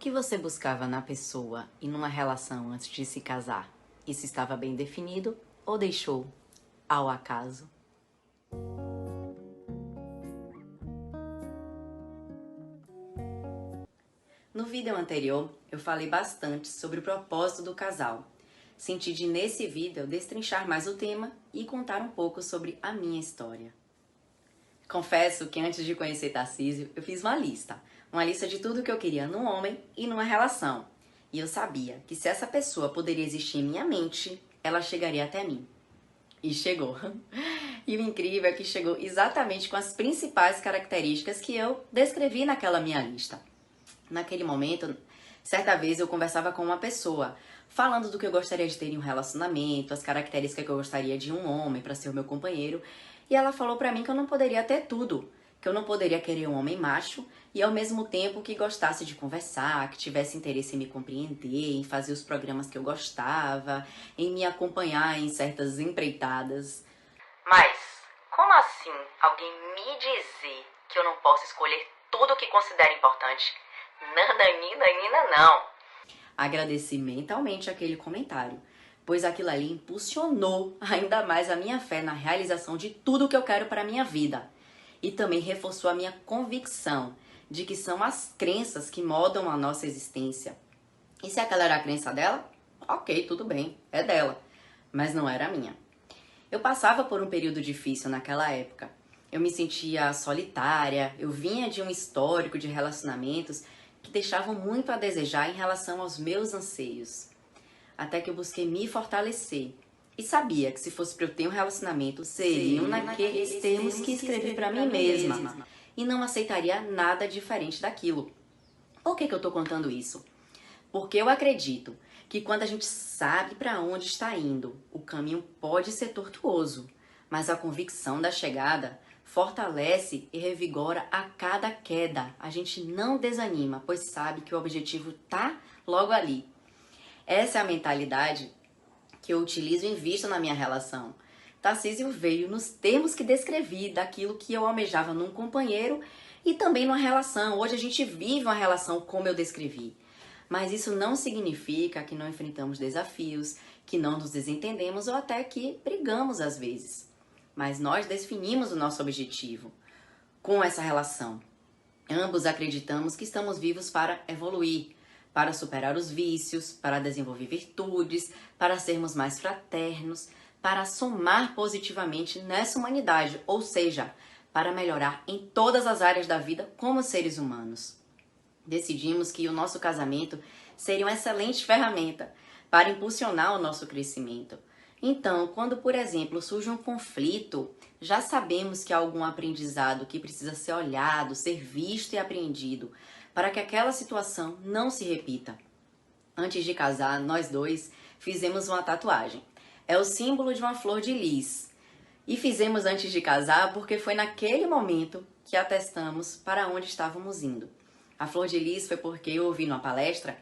que você buscava na pessoa e numa relação antes de se casar? Isso estava bem definido ou deixou ao acaso? No vídeo anterior, eu falei bastante sobre o propósito do casal. Senti de nesse vídeo destrinchar mais o tema e contar um pouco sobre a minha história. Confesso que antes de conhecer Tarcísio, eu fiz uma lista de tudo que eu queria num homem e numa relação. E eu sabia que se essa pessoa poderia existir em minha mente, ela chegaria até mim. E chegou. E o incrível é que chegou exatamente com as principais características que eu descrevi naquela minha lista. Naquele momento, certa vez eu conversava com uma pessoa, falando do que eu gostaria de ter em um relacionamento, as características que eu gostaria de um homem para ser o meu companheiro, e ela falou pra mim que eu não poderia ter tudo, que eu não poderia querer um homem macho e ao mesmo tempo que gostasse de conversar, que tivesse interesse em me compreender, em fazer os programas que eu gostava, em me acompanhar em certas empreitadas. Mas como assim alguém me dizer que eu não posso escolher tudo o que considero importante? Nananina, não. Agradeci mentalmente aquele comentário, pois aquilo ali impulsionou ainda mais a minha fé na realização de tudo que eu quero para a minha vida. E também reforçou a minha convicção de que são as crenças que moldam a nossa existência. E se aquela era a crença dela, ok, tudo bem, é dela, mas não era a minha. Eu passava por um período difícil naquela época. Eu me sentia solitária, eu vinha de um histórico de relacionamentos que deixavam muito a desejar em relação aos meus anseios. Até que eu busquei me fortalecer. E sabia que se fosse para eu ter um relacionamento, seriam naqueles termos que escrevi para mim mesma. E não aceitaria nada diferente daquilo. Por que eu tô contando isso? Porque eu acredito que quando a gente sabe para onde está indo, o caminho pode ser tortuoso, mas a convicção da chegada fortalece e revigora a cada queda. A gente não desanima, pois sabe que o objetivo tá logo ali. Essa é a mentalidade que eu utilizo e invisto na minha relação. Tarcísio veio nos termos que descrevi, daquilo que eu almejava num companheiro e também numa relação. Hoje a gente vive uma relação como eu descrevi. Mas isso não significa que não enfrentamos desafios, que não nos desentendemos ou até que brigamos às vezes. Mas nós definimos o nosso objetivo com essa relação. Ambos acreditamos que estamos vivos para evoluir, para superar os vícios, para desenvolver virtudes, para sermos mais fraternos, para somar positivamente nessa humanidade, ou seja, para melhorar em todas as áreas da vida como seres humanos. Decidimos que o nosso casamento seria uma excelente ferramenta para impulsionar o nosso crescimento. Então, quando, por exemplo, surge um conflito, já sabemos que há algum aprendizado que precisa ser olhado, ser visto e aprendido, para que aquela situação não se repita. Antes de casar, nós dois fizemos uma tatuagem. É o símbolo de uma flor de lis. E fizemos antes de casar porque foi naquele momento que atestamos para onde estávamos indo. A flor de lis foi porque eu ouvi numa palestra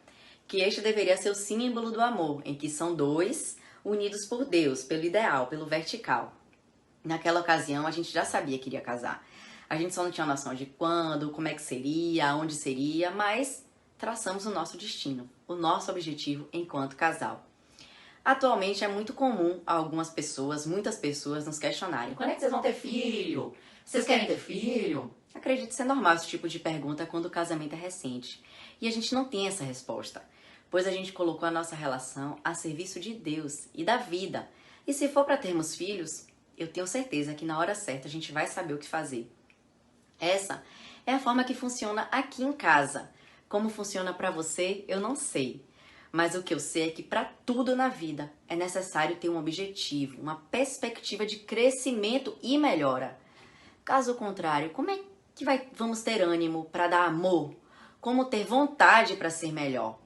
que este deveria ser o símbolo do amor, em que são dois unidos por Deus, pelo ideal, pelo vertical. Naquela ocasião, a gente já sabia que iria casar. A gente só não tinha noção de quando, como é que seria, onde seria, mas traçamos o nosso destino, o nosso objetivo enquanto casal. Atualmente é muito comum algumas pessoas, muitas pessoas nos questionarem: quando é que vocês vão ter filho? Vocês querem ter filho? Acredito ser normal esse tipo de pergunta quando o casamento é recente. E a gente não tem essa resposta, pois a gente colocou a nossa relação a serviço de Deus e da vida. E se for para termos filhos, eu tenho certeza que na hora certa a gente vai saber o que fazer. Essa é a forma que funciona aqui em casa. Como funciona para você, eu não sei. Mas o que eu sei é que para tudo na vida é necessário ter um objetivo, uma perspectiva de crescimento e melhora. Caso contrário, como é que vamos ter ânimo para dar amor? Como ter vontade para ser melhor?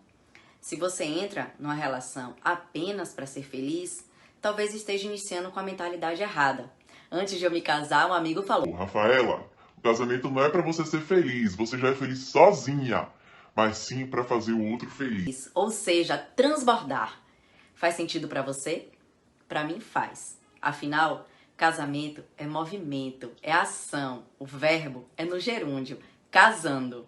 Se você entra numa relação apenas para ser feliz, talvez esteja iniciando com a mentalidade errada. Antes de eu me casar, um amigo falou: Rafaela, o casamento não é pra você ser feliz, você já é feliz sozinha, mas sim pra fazer o outro feliz. ou seja, transbordar. Faz sentido para você? Para mim faz. Afinal, casamento é movimento, é ação. O verbo é no gerúndio, casando.